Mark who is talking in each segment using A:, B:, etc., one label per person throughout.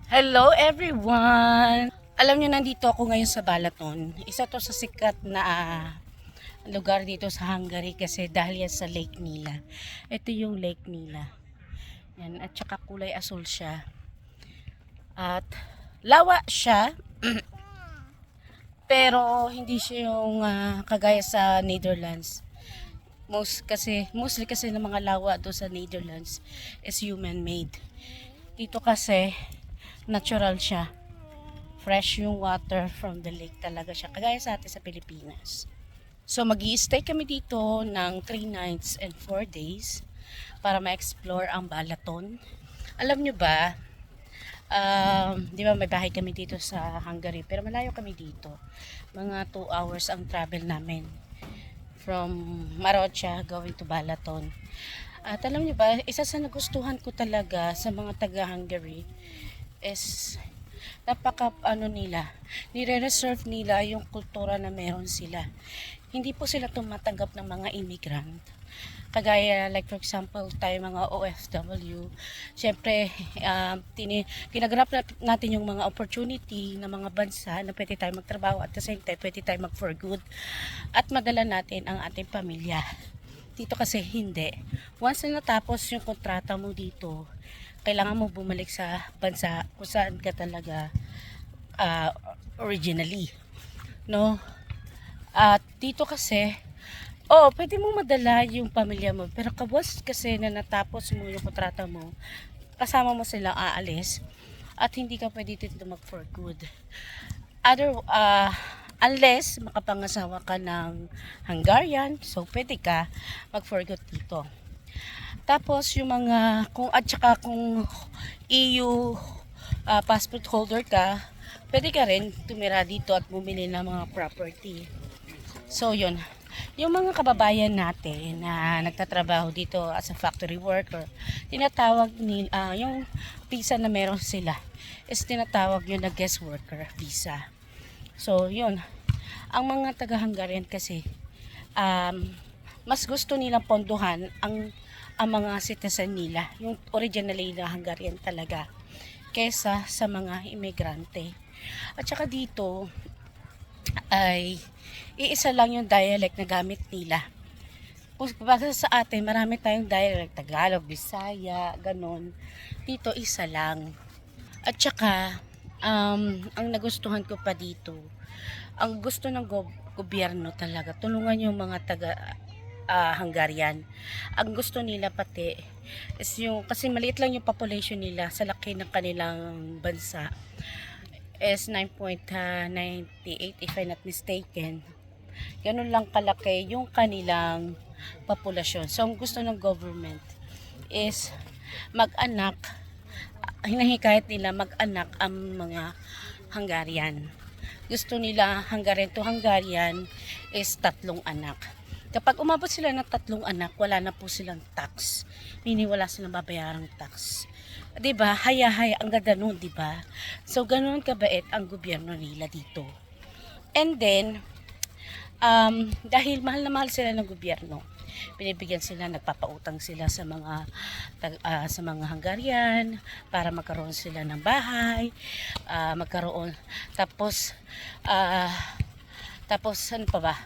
A: Hello everyone! Alam niyo, nandito ako ngayon sa Balaton. Isa to sa sikat na lugar dito sa Hungary kasi dahil yan sa Lake Nila. Ito yung Lake Nila. Yan, at saka kulay asul siya. At lawa siya, pero hindi siya yung kagaya sa Netherlands. Mostly kasi ng mga lawa do sa Netherlands is human made. Dito kasi natural siya. Fresh yung water from the lake talaga siya. Kagaya sa atin sa Pilipinas. So mag-i-stay kami dito ng 3 nights and 4 days para ma-explore ang Balaton. Alam nyo ba, di ba may bahay kami dito sa Hungary, pero malayo kami dito. Mga 2 hours ang travel namin from Marocha going to Balaton. At alam nyo ba, isa sa nagustuhan ko talaga sa mga taga-Hungary is nire-reserve nila yung kultura na meron sila. Hindi po sila tumatanggap ng mga immigrant. Kagaya like for example, tayo mga OFW, syempre kinaganap natin yung mga opportunity ng mga bansa na pwede tayo magtrabaho at the same time pwede tayo mag for good at madala natin ang ating pamilya. Dito kasi hindi. Once na natapos yung kontrata mo dito, kailangan mo bumalik sa bansa kung saan ka talaga originally, no? At dito kasi, pwede mo madala yung pamilya mo, pero kabos kasi na natapos mo yung kontrata mo, kasama mo silang aalis at hindi ka pwede dito mag for good. Unless makapangasawa ka ng Hungarian, so pwede ka mag for good dito. Tapos yung mga kung EU passport holder ka, pwede ka rin tumira dito at bumili ng mga property. So yun, yung mga kababayan natin na nagtatrabaho dito as a factory worker, tinatawag yung visa na meron sila is tinatawag yun na guest worker visa. So yun, ang mga taga-Hungarian kasi mas gusto nilang ponduhan ang mga citizen nila, yung originally na Hungarian talaga, kesa sa mga imigrante. At saka dito ay iisa lang yung dialect na gamit nila. Kumbaga sa atin, marami tayong dialect, Tagalog, Bisaya, ganon. Dito isa lang. At saka ang nagustuhan ko pa dito, ang gusto ng gobyerno talaga, tulungan yung mga taga Hungarian. Ang gusto nila pati is kasi maliit lang yung population nila sa laki ng kanilang bansa is 9.98 if I'm not mistaken. Ganun lang kalaki yung kanilang populasyon. So ang gusto ng government is mag-anak, hinahikayat nila mag-anak ang mga Hungarian. Gusto nila Hungarian to Hungarian is 3 anak. Kapag umabot sila ng 3 anak, wala na po silang tax. Meaning wala silang babayarang tax. 'Di ba? Haya-haya ang ganda nun, 'di ba? So ganoon kabait ang gobyerno nila dito. And then dahil mahal na mahal sila ng gobyerno, binibigyan sila, nagpapautang sila sa mga Hungarian para magkaroon sila ng bahay, tapos ano pa ba?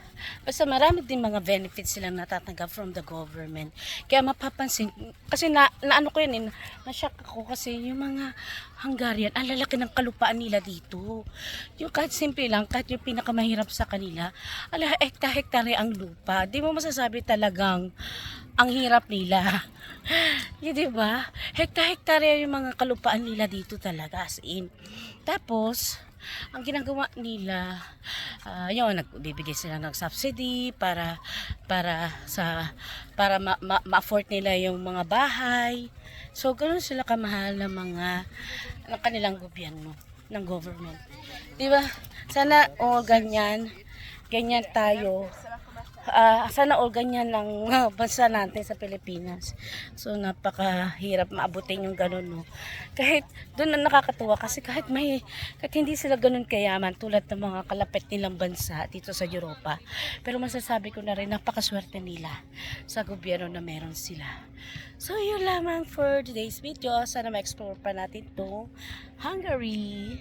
A: Basta marami din mga benefits silang natatanggap from the government. Kaya mapapansin, kasi naano ko yun, na-shock ako kasi yung mga Hungarian, ang lalaki ng kalupaan nila dito. Yung kahit simple lang, kahit yung pinakamahirap sa kanila, hektar-hektare ang lupa. Di mo masasabi talagang ang hirap nila. Yun, di ba? Hektar-hektare yung mga kalupaan nila dito talaga, as in. Tapos, ang ginagawa nila, nagbibigay sila ng subsidy para ma-afford nila yung mga bahay. So ganoon sila kamahal ng kanilang gobyerno, ng government. 'Di ba? Sana ganyan tayo. sana all ganyan ng bansa natin sa Pilipinas. So napakahirap maabutin yung ganun, no. Kahit doon na nakakatuwa kasi kahit hindi sila ganun kayaman tulad ng mga kalapit nilang bansa dito sa Europa. Pero masasabi ko na rin napakaswerte nila sa gobyerno na meron sila. So yun lamang for today's video. Sana ma-explore pa natin to Hungary.